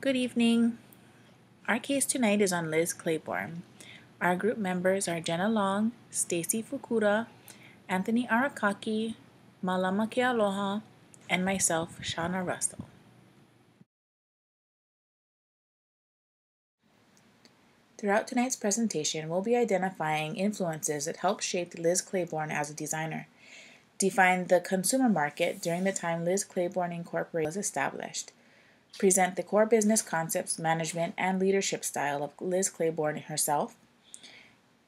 Good evening. Our case tonight is on Liz Claiborne. Our group members are Jenna Long, Stacy Fukuda, Anthony Arakaki, Malama Kealoha, and myself, Shauna Russell. Throughout tonight's presentation, we'll be identifying influences that helped shape Liz Claiborne as a designer, define the consumer market during the time Liz Claiborne Incorporated was established, present the core business concepts, management, and leadership style of Liz Claiborne herself,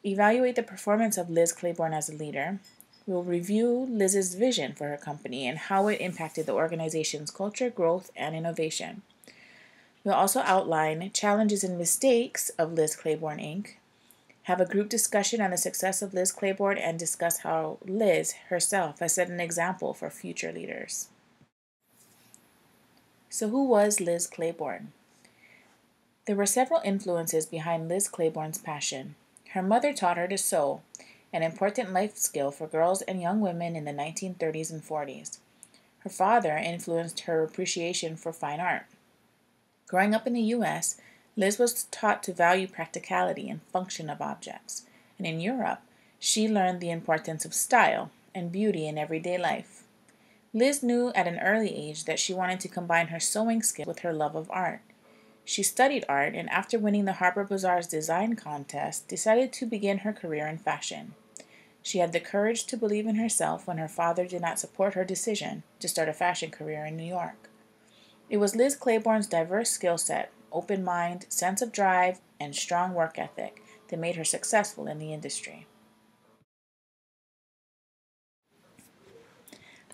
evaluate the performance of Liz Claiborne as a leader. We'll review Liz's vision for her company and how it impacted the organization's culture, growth, and innovation. We'll also outline challenges and mistakes of Liz Claiborne Inc., have a group discussion on the success of Liz Claiborne, and discuss how Liz herself has set an example for future leaders. So who was Liz Claiborne? There were several influences behind Liz Claiborne's passion. Her mother taught her to sew, an important life skill for girls and young women in the 1930s and 40s. Her father influenced her appreciation for fine art. Growing up in the U.S., Liz was taught to value practicality and function of objects, and in Europe, she learned the importance of style and beauty in everyday life. Liz knew at an early age that she wanted to combine her sewing skill with her love of art. She studied art and after winning the Harper Bazaar's design contest, decided to begin her career in fashion. She had the courage to believe in herself when her father did not support her decision to start a fashion career in New York. It was Liz Claiborne's diverse skill set, open mind, sense of drive, and strong work ethic that made her successful in the industry.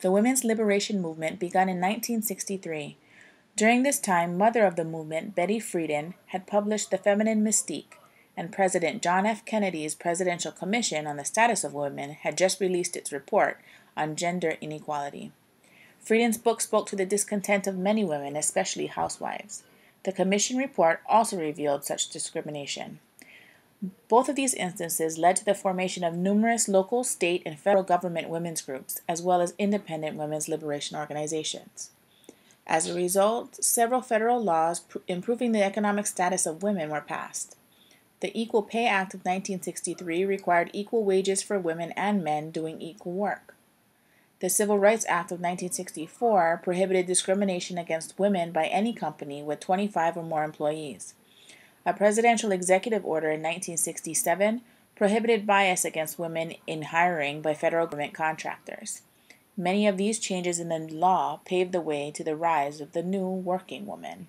The women's liberation movement began in 1963. During this time, mother of the movement, Betty Friedan, had published The Feminine Mystique, and President John F. Kennedy's Presidential Commission on the Status of Women had just released its report on gender inequality. Friedan's book spoke to the discontent of many women, especially housewives. The Commission report also revealed such discrimination. Both of these instances led to the formation of numerous local, state, and federal government women's groups, as well as independent women's liberation organizations. As a result, several federal laws improving the economic status of women were passed. The Equal Pay Act of 1963 required equal wages for women and men doing equal work. The Civil Rights Act of 1964 prohibited discrimination against women by any company with 25 or more employees. A presidential executive order in 1967 prohibited bias against women in hiring by federal government contractors. Many of these changes in the law paved the way to the rise of the new working woman.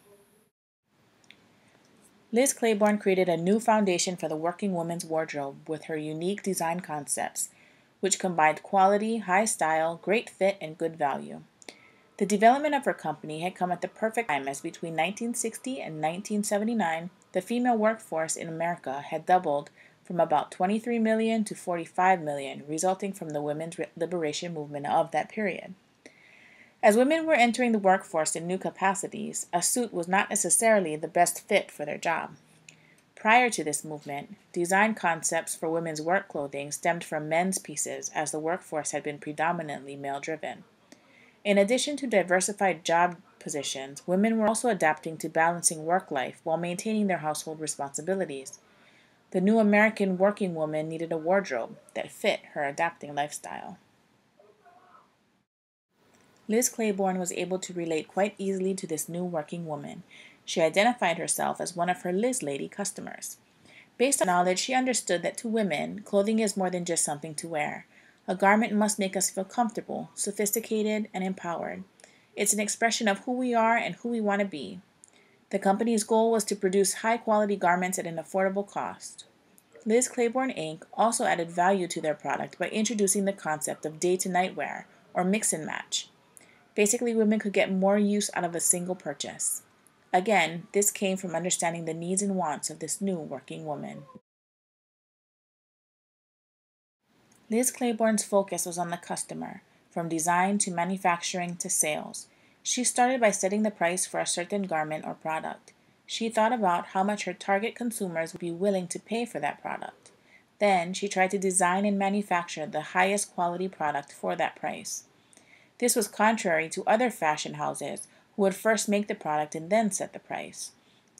Liz Claiborne created a new foundation for the working woman's wardrobe with her unique design concepts, which combined quality, high style, great fit, and good value. The development of her company had come at the perfect time, as between 1960 and 1979, the female workforce in America had doubled from about 23 million to 45 million, resulting from the women's liberation movement of that period. As women were entering the workforce in new capacities, a suit was not necessarily the best fit for their job. Prior to this movement, design concepts for women's work clothing stemmed from men's pieces, as the workforce had been predominantly male-driven. In addition to diversified job positions, women were also adapting to balancing work life while maintaining their household responsibilities. The new American working woman needed a wardrobe that fit her adapting lifestyle. Liz Claiborne was able to relate quite easily to this new working woman. She identified herself as one of her Liz Lady customers. Based on knowledge, she understood that to women, clothing is more than just something to wear. A garment must make us feel comfortable, sophisticated, and empowered. It's an expression of who we are and who we want to be. The company's goal was to produce high-quality garments at an affordable cost. Liz Claiborne Inc. also added value to their product by introducing the concept of day-to-night wear, or mix and match. Basically, women could get more use out of a single purchase. Again, this came from understanding the needs and wants of this new working woman. Liz Claiborne's focus was on the customer, from design to manufacturing to sales. She started by setting the price for a certain garment or product. She thought about how much her target consumers would be willing to pay for that product. Then, she tried to design and manufacture the highest quality product for that price. This was contrary to other fashion houses who would first make the product and then set the price.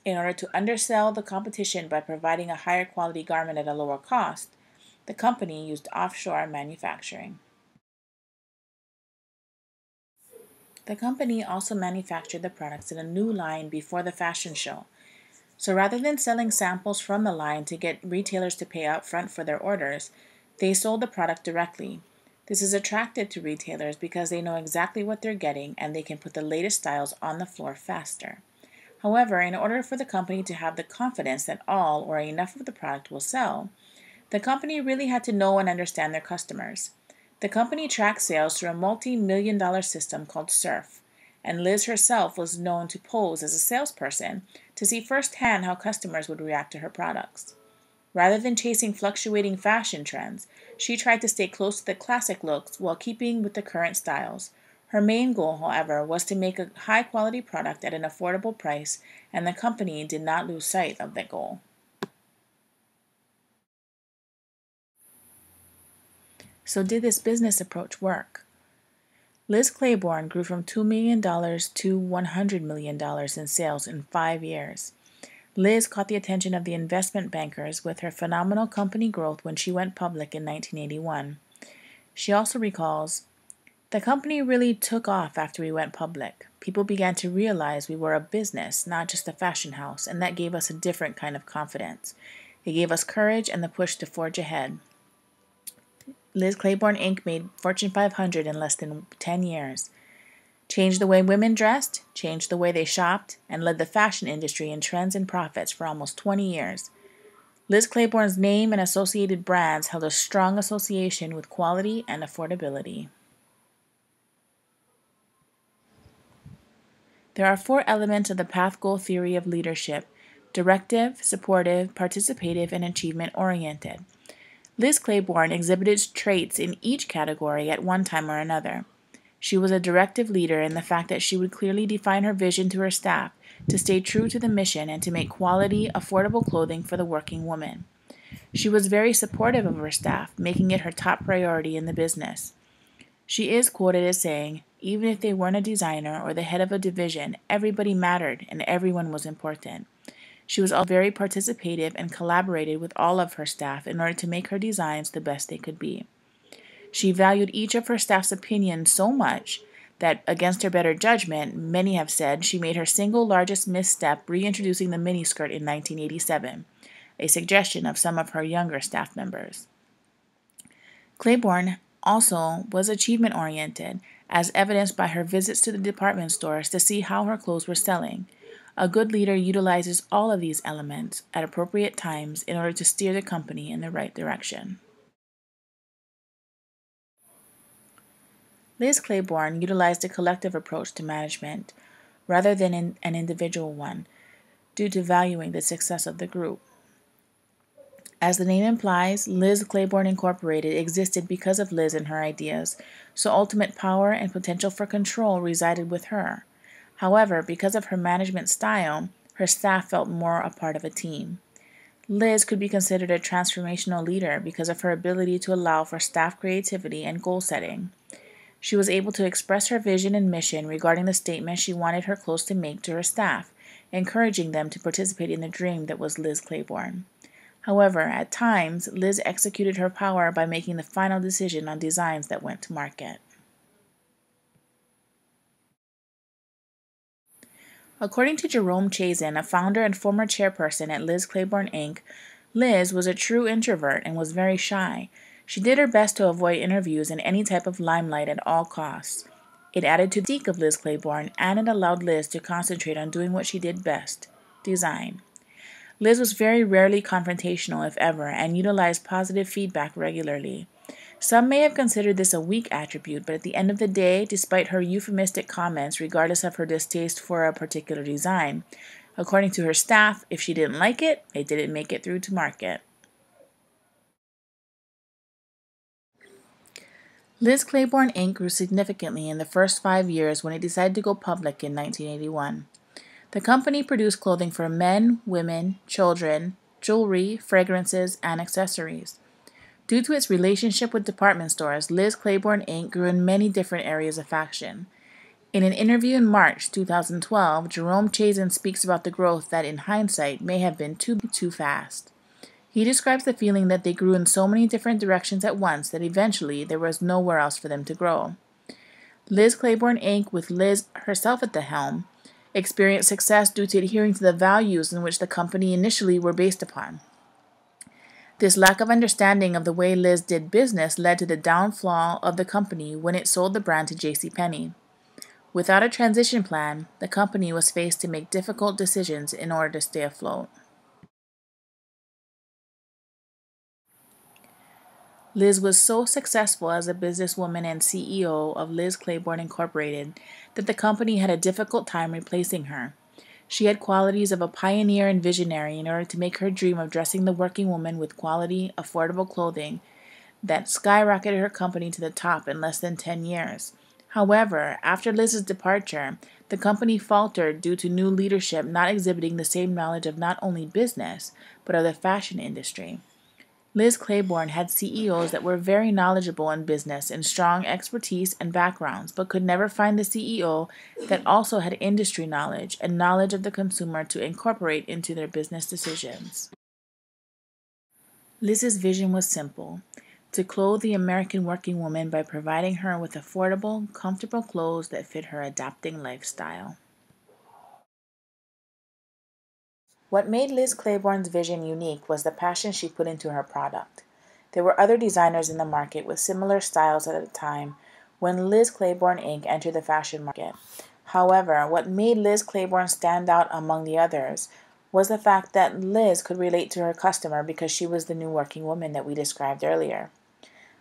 In order to undersell the competition by providing a higher quality garment at a lower cost, the company used offshore manufacturing. The company also manufactured the products in a new line before the fashion show. So rather than selling samples from the line to get retailers to pay upfront for their orders, they sold the product directly. This is attractive to retailers because they know exactly what they're getting and they can put the latest styles on the floor faster. However, in order for the company to have the confidence that all or enough of the product will sell, the company really had to know and understand their customers. The company tracked sales through a multi-million-dollar system called SURF, and Liz herself was known to pose as a salesperson to see firsthand how customers would react to her products. Rather than chasing fluctuating fashion trends, she tried to stay close to the classic looks while keeping with the current styles. Her main goal, however, was to make a high-quality product at an affordable price, and the company did not lose sight of that goal. So did this business approach work? Liz Claiborne grew from $2 million to $100 million in sales in 5 years. Liz caught the attention of the investment bankers with her phenomenal company growth when she went public in 1981. She also recalls, "The company really took off after we went public. People began to realize we were a business, not just a fashion house, and that gave us a different kind of confidence. It gave us courage and the push to forge ahead." Liz Claiborne Inc. made Fortune 500 in less than 10 years, changed the way women dressed, changed the way they shopped, and led the fashion industry in trends and profits for almost 20 years. Liz Claiborne's name and associated brands held a strong association with quality and affordability. There are 4 elements of the path goal theory of leadership: directive, supportive, participative, and achievement oriented. Liz Claiborne exhibited traits in each category at one time or another. She was a directive leader in the fact that she would clearly define her vision to her staff to stay true to the mission and to make quality, affordable clothing for the working woman. She was very supportive of her staff, making it her top priority in the business. She is quoted as saying, "Even if they weren't a designer or the head of a division, everybody mattered and everyone was important." She was also very participative and collaborated with all of her staff in order to make her designs the best they could be. She valued each of her staff's opinions so much that, against her better judgment, many have said she made her single largest misstep reintroducing the miniskirt in 1987, a suggestion of some of her younger staff members. Claiborne also was achievement-oriented, as evidenced by her visits to the department stores to see how her clothes were selling. A good leader utilizes all of these elements at appropriate times in order to steer the company in the right direction. Liz Claiborne utilized a collective approach to management rather than an individual one, due to valuing the success of the group. As the name implies, Liz Claiborne Incorporated existed because of Liz and her ideas, so ultimate power and potential for control resided with her. However, because of her management style, her staff felt more a part of a team. Liz could be considered a transformational leader because of her ability to allow for staff creativity and goal setting. She was able to express her vision and mission regarding the statement she wanted her clothes to make to her staff, encouraging them to participate in the dream that was Liz Claiborne. However, at times, Liz executed her power by making the final decision on designs that went to market. According to Jerome Chazen, a founder and former chairperson at Liz Claiborne Inc., Liz was a true introvert and was very shy. She did her best to avoid interviews and any type of limelight at all costs. It added to the mystique of Liz Claiborne, and it allowed Liz to concentrate on doing what she did best: design. Liz was very rarely confrontational, if ever, and utilized positive feedback regularly. Some may have considered this a weak attribute, but at the end of the day, despite her euphemistic comments regardless of her distaste for a particular design, according to her staff, if she didn't like it, it didn't make it through to market. Liz Claiborne Inc. grew significantly in the first 5 years when it decided to go public in 1981. The company produced clothing for men, women, children, jewelry, fragrances, and accessories. Due to its relationship with department stores, Liz Claiborne Inc. grew in many different areas of fashion. In an interview in March 2012, Jerome Chazen speaks about the growth that, in hindsight, may have been too fast. He describes the feeling that they grew in so many different directions at once that eventually there was nowhere else for them to grow. Liz Claiborne Inc., with Liz herself at the helm, experienced success due to adhering to the values in which the company initially were based upon. This lack of understanding of the way Liz did business led to the downfall of the company when it sold the brand to JCPenney. Without a transition plan, the company was faced to make difficult decisions in order to stay afloat. Liz was so successful as a businesswoman and CEO of Liz Claiborne Incorporated that the company had a difficult time replacing her. She had qualities of a pioneer and visionary in order to make her dream of dressing the working woman with quality, affordable clothing that skyrocketed her company to the top in less than 10 years. However, after Liz's departure, the company faltered due to new leadership not exhibiting the same knowledge of not only business, but of the fashion industry. Liz Claiborne had CEOs that were very knowledgeable in business and strong expertise and backgrounds, but could never find the CEO that also had industry knowledge and knowledge of the consumer to incorporate into their business decisions. Liz's vision was simple: to clothe the American working woman by providing her with affordable, comfortable clothes that fit her adapting lifestyle. What made Liz Claiborne's vision unique was the passion she put into her product. There were other designers in the market with similar styles at the time when Liz Claiborne Inc. entered the fashion market. However, what made Liz Claiborne stand out among the others was the fact that Liz could relate to her customer because she was the new working woman that we described earlier.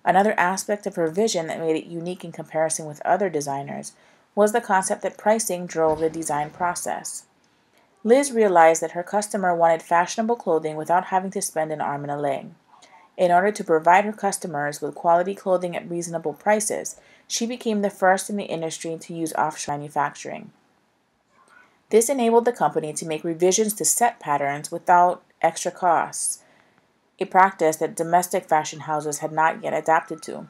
Another aspect of her vision that made it unique in comparison with other designers was the concept that pricing drove the design process. Liz realized that her customer wanted fashionable clothing without having to spend an arm and a leg. In order to provide her customers with quality clothing at reasonable prices, she became the first in the industry to use offshore manufacturing. This enabled the company to make revisions to set patterns without extra costs, a practice that domestic fashion houses had not yet adapted to.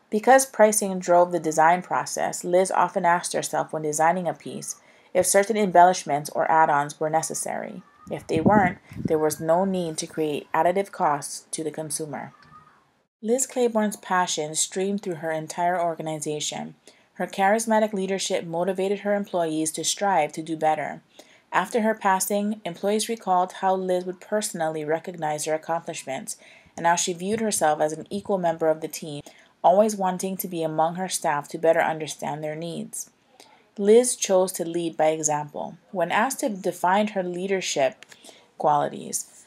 Because pricing drove the design process, Liz often asked herself when designing a piece if certain embellishments or add-ons were necessary. If they weren't, there was no need to create additive costs to the consumer. Liz Claiborne's passion streamed through her entire organization. Her charismatic leadership motivated her employees to strive to do better. After her passing, employees recalled how Liz would personally recognize her accomplishments and how she viewed herself as an equal member of the team, always wanting to be among her staff to better understand their needs. Liz chose to lead by example. When asked to define her leadership qualities,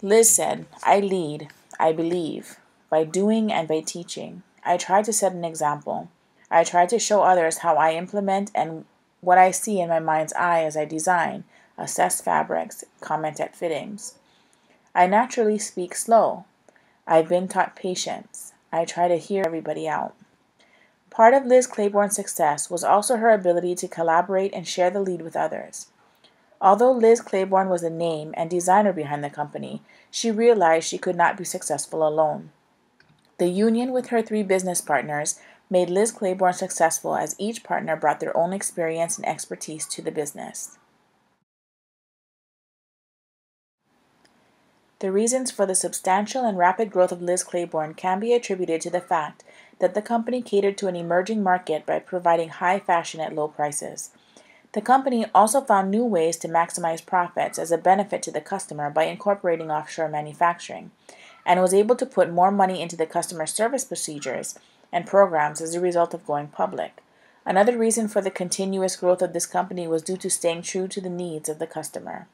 Liz said, "I lead, I believe, by doing and by teaching. I try to set an example. I try to show others how I implement and what I see in my mind's eye as I design, assess fabrics, comment at fittings. I naturally speak slow. I've been taught patience. I try to hear everybody out." Part of Liz Claiborne's success was also her ability to collaborate and share the lead with others. Although Liz Claiborne was the name and designer behind the company, she realized she could not be successful alone. The union with her 3 business partners made Liz Claiborne successful as each partner brought their own experience and expertise to the business. The reasons for the substantial and rapid growth of Liz Claiborne can be attributed to the fact that the company catered to an emerging market by providing high fashion at low prices. The company also found new ways to maximize profits as a benefit to the customer by incorporating offshore manufacturing, and was able to put more money into the customer service procedures and programs as a result of going public. Another reason for the continuous growth of this company was due to staying true to the needs of the customer.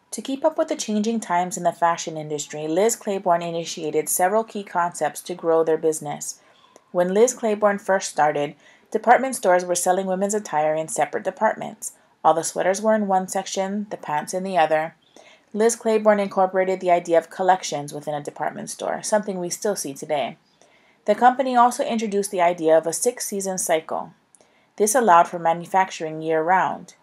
To keep up with the changing times in the fashion industry, Liz Claiborne initiated several key concepts to grow their business. When Liz Claiborne first started, department stores were selling women's attire in separate departments. All the sweaters were in one section, the pants in the other. Liz Claiborne incorporated the idea of collections within a department store, something we still see today. The company also introduced the idea of a 6-season cycle. This allowed for manufacturing year-round.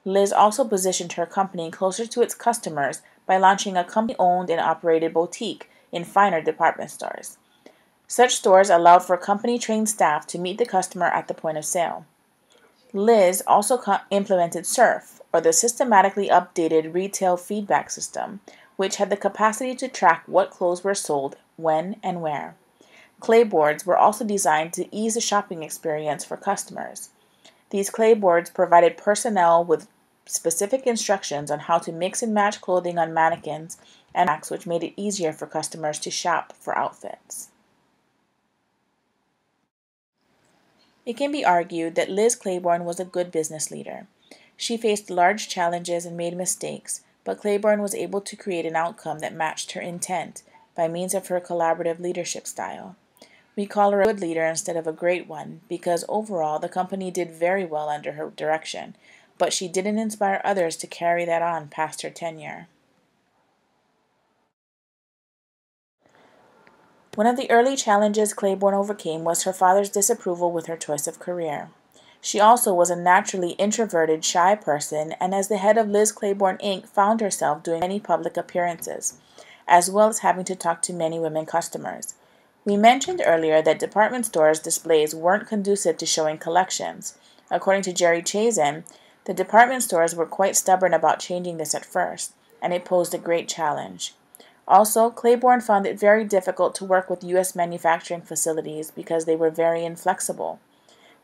Liz also positioned her company closer to its customers by launching a company-owned and operated boutique in finer department stores. Such stores allowed for company-trained staff to meet the customer at the point of sale. Liz also implemented SURF, or the Systematically Updated Retail Feedback System, which had the capacity to track what clothes were sold, when, and where. Clayboards were also designed to ease the shopping experience for customers. These clayboards provided personnel with specific instructions on how to mix and match clothing on mannequins and racks, which made it easier for customers to shop for outfits. It can be argued that Liz Claiborne was a good business leader. She faced large challenges and made mistakes, but Claiborne was able to create an outcome that matched her intent by means of her collaborative leadership style. We call her a good leader instead of a great one because overall the company did very well under her direction, but she didn't inspire others to carry that on past her tenure. One of the early challenges Claiborne overcame was her father's disapproval with her choice of career. She also was a naturally introverted, shy person, and as the head of Liz Claiborne Inc., found herself doing many public appearances, as well as having to talk to many women customers. We mentioned earlier that department stores' displays weren't conducive to showing collections. According to Jerry Chazen, the department stores were quite stubborn about changing this at first, and it posed a great challenge. Also, Claiborne found it very difficult to work with U.S. manufacturing facilities because they were very inflexible.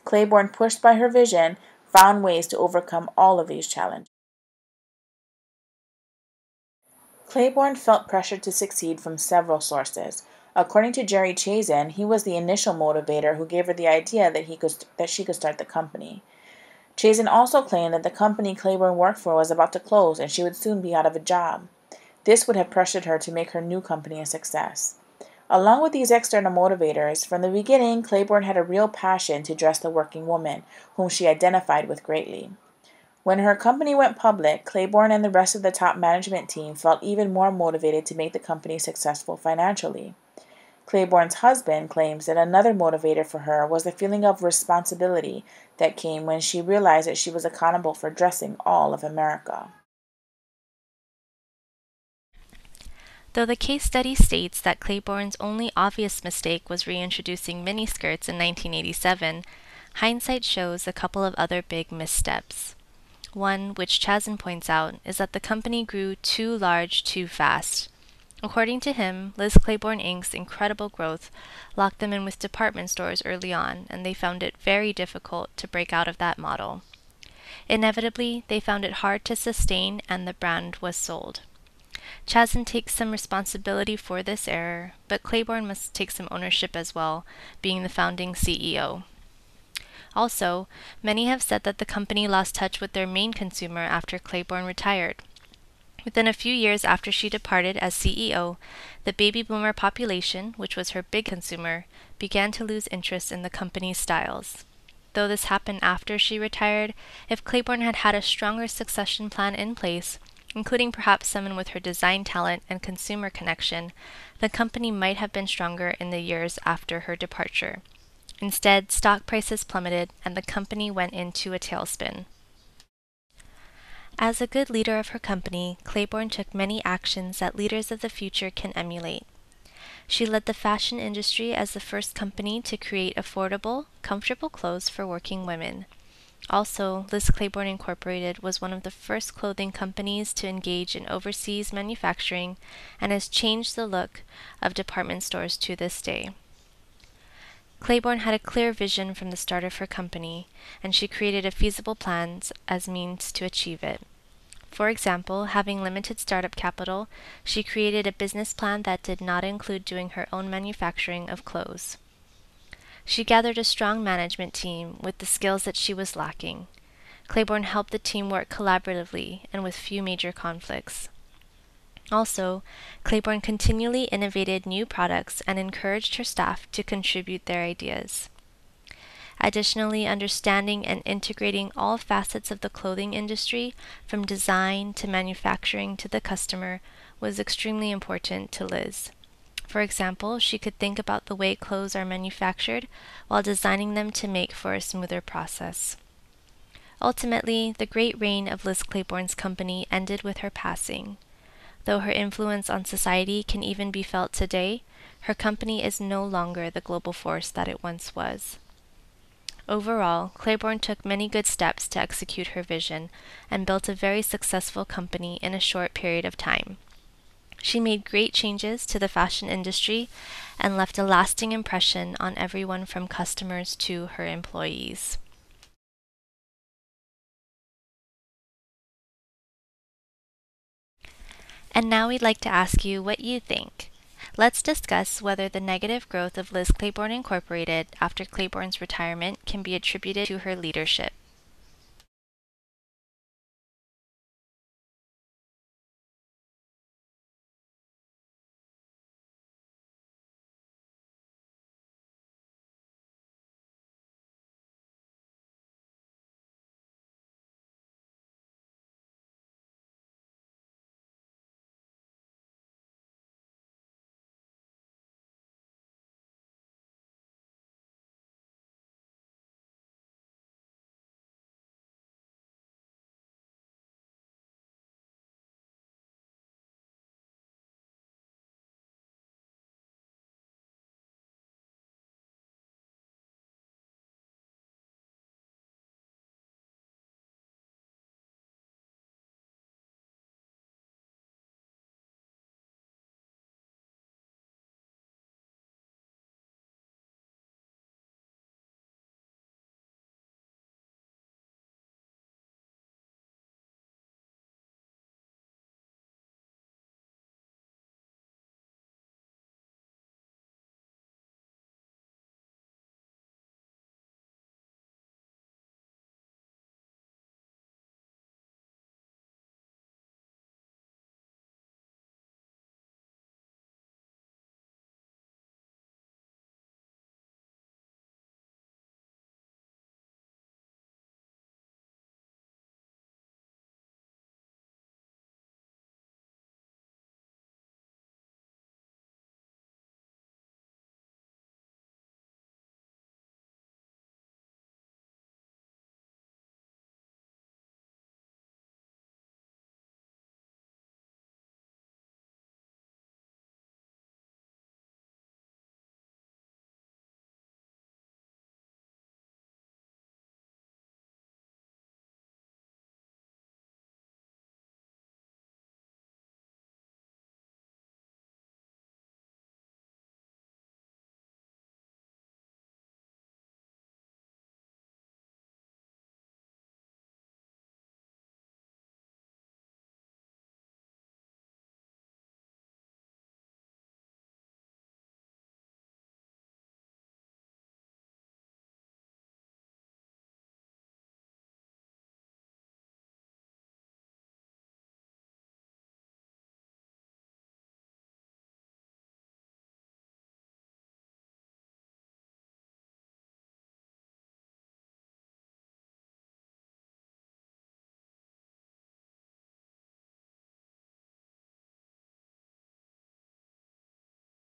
Claiborne, pushed by her vision, found ways to overcome all of these challenges. Claiborne felt pressure to succeed from several sources. According to Jerry Chazen, he was the initial motivator who gave her the idea that she could start the company. Chazen also claimed that the company Claiborne worked for was about to close and she would soon be out of a job. This would have pressured her to make her new company a success. Along with these external motivators, from the beginning, Claiborne had a real passion to dress the working woman, whom she identified with greatly. When her company went public, Claiborne and the rest of the top management team felt even more motivated to make the company successful financially. Claiborne's husband claims that another motivator for her was the feeling of responsibility that came when she realized that she was accountable for dressing all of America. Though the case study states that Claiborne's only obvious mistake was reintroducing miniskirts in 1987, hindsight shows a couple of other big missteps. One, which Chazen points out, is that the company grew too large too fast. According to him, Liz Claiborne Inc.'s incredible growth locked them in with department stores early on, and they found it very difficult to break out of that model. Inevitably, they found it hard to sustain, and the brand was sold. Chazen takes some responsibility for this error, but Claiborne must take some ownership as well, being the founding CEO. Also, many have said that the company lost touch with their main consumer after Claiborne retired. Within a few years after she departed as CEO, the baby boomer population, which was her big consumer, began to lose interest in the company's styles. Though this happened after she retired, if Claiborne had had a stronger succession plan in place, including perhaps someone with her design talent and consumer connection, the company might have been stronger in the years after her departure. Instead, stock prices plummeted and the company went into a tailspin. As a good leader of her company, Claiborne took many actions that leaders of the future can emulate. She led the fashion industry as the first company to create affordable, comfortable clothes for working women. Also, Liz Claiborne Incorporated was one of the first clothing companies to engage in overseas manufacturing and has changed the look of department stores to this day. Claiborne had a clear vision from the start of her company, and she created a feasible plan as means to achieve it. For example, having limited startup capital, she created a business plan that did not include doing her own manufacturing of clothes. She gathered a strong management team with the skills that she was lacking. Claiborne helped the team work collaboratively and with few major conflicts. Also, Claiborne continually innovated new products and encouraged her staff to contribute their ideas. Additionally, understanding and integrating all facets of the clothing industry, from design to manufacturing to the customer, was extremely important to Liz. For example, she could think about the way clothes are manufactured while designing them to make for a smoother process. Ultimately, the great reign of Liz Claiborne's company ended with her passing. Though her influence on society can even be felt today, her company is no longer the global force that it once was. Overall, Claiborne took many good steps to execute her vision and built a very successful company in a short period of time. She made great changes to the fashion industry and left a lasting impression on everyone from customers to her employees. And now we'd like to ask you what you think. Let's discuss whether the negative growth of Liz Claiborne Incorporated after Claiborne's retirement can be attributed to her leadership.